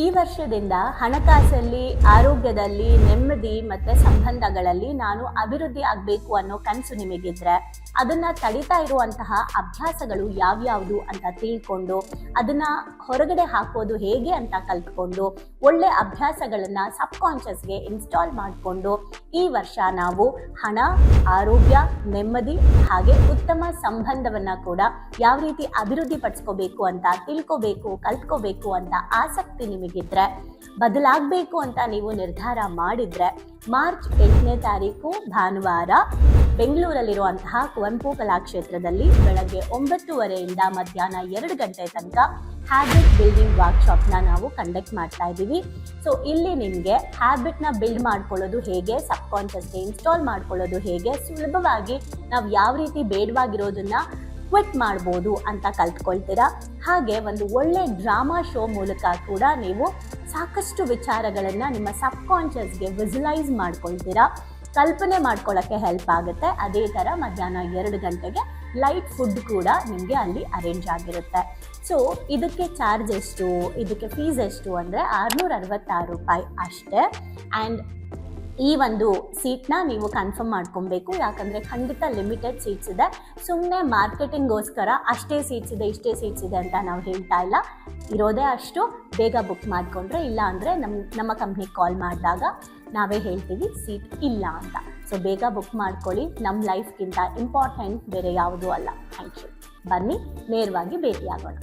ಈ ವರ್ಷದಿಂದ ಹಣಕಾಸಲ್ಲಿ, ಆರೋಗ್ಯದಲ್ಲಿ, ನೆಮ್ಮದಿ ಮತ್ತು ಸಂಬಂಧಗಳಲ್ಲಿ ನಾನು ಅಭಿವೃದ್ಧಿ ಆಗಬೇಕು ಅನ್ನೋ ಕನಸು ನಿಮಗಿದ್ರೆ ಅದನ್ನು ತಡಿತಾ ಇರುವಂತಹ ಅಭ್ಯಾಸಗಳು ಯಾವ್ಯಾವುದು ಅಂತ ತಿಳ್ಕೊಂಡು ಅದನ್ನು ಹೊರಗಡೆ ಹಾಕೋದು ಹೇಗೆ ಅಂತ ಕಲ್ತ್ಕೊಂಡು ಒಳ್ಳೆ ಅಭ್ಯಾಸಗಳನ್ನು ಸಬ್ಕಾನ್ಷಿಯಸ್ಗೆ ಇನ್ಸ್ಟಾಲ್ ಮಾಡಿಕೊಂಡು ಈ ವರ್ಷ ನಾವು ಹಣ, ಆರೋಗ್ಯ, ನೆಮ್ಮದಿ ಹಾಗೆ ಉತ್ತಮ ಸಂಬಂಧವನ್ನು ಕೂಡ ಯಾವ ರೀತಿ ಅಭಿವೃದ್ಧಿ ಪಡಿಸ್ಕೋಬೇಕು ಅಂತ ತಿಳ್ಕೋಬೇಕು, ಕಲ್ತ್ಕೋಬೇಕು ಅಂತ ಆಸಕ್ತಿ ನಿಮಗಿದ್ರೆ, ಬದಲಾಗಬೇಕು ಅಂತ ನೀವು ನಿರ್ಧಾರ ಮಾಡಿದ್ರೆ ಮಾರ್ಚ್ 8ನೇ ತಾರೀಕು ಭಾನುವಾರ ಬೆಂಗಳೂರಲ್ಲಿರುವಂತಹ ಕುವೆಂಪು ಕಲಾಕ್ಷೇತ್ರದಲ್ಲಿ ಬೆಳಗ್ಗೆ 9:30 ಮಧ್ಯಾಹ್ನ 2 ಗಂಟೆ ತನಕ ಹ್ಯಾಬಿಟ್ ಬಿಲ್ಡಿಂಗ್ ವರ್ಕ್ಶಾಪ್ನ ನಾವು ಕಂಡಕ್ಟ್ ಮಾಡ್ತಾ ಇದ್ದೀವಿ. ಸೊ ಇಲ್ಲಿ ನಿಮಗೆ ಹ್ಯಾಬಿಟ್ನ ಬಿಲ್ಡ್ ಮಾಡ್ಕೊಳ್ಳೋದು ಹೇಗೆ, ಸಬ್ಕಾನ್ಷಿಯಸ್ಗೆ ಇನ್ಸ್ಟಾಲ್ ಮಾಡ್ಕೊಳ್ಳೋದು ಹೇಗೆ, ಸುಲಭವಾಗಿ ನಾವು ಯಾವ ರೀತಿ ಬೇಡವಾಗಿರೋದನ್ನ ಕ್ವಿಟ್ ಮಾಡ್ಬೋದು ಅಂತ ಕಲ್ತ್ಕೊಳ್ತೀರಾ. ಹಾಗೆ ಒಂದು ಒಳ್ಳೆ ಡ್ರಾಮಾ ಶೋ ಮೂಲಕ ಕೂಡ ನೀವು ಸಾಕಷ್ಟು ವಿಚಾರಗಳನ್ನು ನಿಮ್ಮ ಸಬ್ಕಾನ್ಷಿಯಸ್ಗೆ ವಿಜುವಲೈಸ್ ಮಾಡ್ಕೊಳ್ತೀರಾ, ಕಲ್ಪನೆ ಮಾಡ್ಕೊಳ್ಳೋಕ್ಕೆ ಹೆಲ್ಪ್ ಆಗುತ್ತೆ. ಅದೇ ಥರ ಮಧ್ಯಾಹ್ನ 2 ಗಂಟೆಗೆ ಲೈಟ್ ಫುಡ್ ಕೂಡ ನಿಮಗೆ ಅಲ್ಲಿ ಅರೇಂಜ್ ಆಗಿರುತ್ತೆ. ಸೊ ಇದಕ್ಕೆ ಚಾರ್ಜ್ ಎಷ್ಟು, ಇದಕ್ಕೆ ಫೀಸ್ ಎಷ್ಟು ಅಂದರೆ 666 ರೂಪಾಯಿ ಅಷ್ಟೇ. ಆ್ಯಂಡ್ ಈ ಒಂದು ಸೀಟ್ನ ನೀವು ಕನ್ಫರ್ಮ್ ಮಾಡ್ಕೊಬೇಕು, ಯಾಕಂದರೆ ಖಂಡಿತ ಲಿಮಿಟೆಡ್ ಸೀಟ್ಸ್ ಇದೆ. ಸುಮ್ಮನೆ ಮಾರ್ಕೆಟಿಂಗ್ಗೋಸ್ಕರ ಅಷ್ಟೇ ಸೀಟ್ಸ್ ಇದೆ, ಇಷ್ಟೇ ಸೀಟ್ಸ್ ಇದೆ ಅಂತ ನಾವು ಹೇಳ್ತಾ ಇಲ್ಲ. ಇರೋದೇ ಅಷ್ಟು, ಬೇಗ ಬುಕ್ ಮಾಡಿಕೊಂಡ್ರೆ, ಇಲ್ಲ ಅಂದರೆ ನಮ್ಮ ಕಂಪ್ನಿಗೆ ಕಾಲ್ ಮಾಡಿದಾಗ ನಾವೇ ಹೇಳ್ತೀವಿ ಸೀಟ್ ಇಲ್ಲ ಅಂತ. ಸೊ ಬೇಗ ಬುಕ್ ಮಾಡ್ಕೊಳ್ಳಿ, ನಮ್ಮ ಲೈಫ್ಗಿಂತ ಇಂಪಾರ್ಟೆಂಟ್ ಬೇರೆ ಯಾವುದೂ ಅಲ್ಲ. Thank you. ಬನ್ನಿ ನೇರವಾಗಿ ಭೇಟಿಯಾಗೋಣ.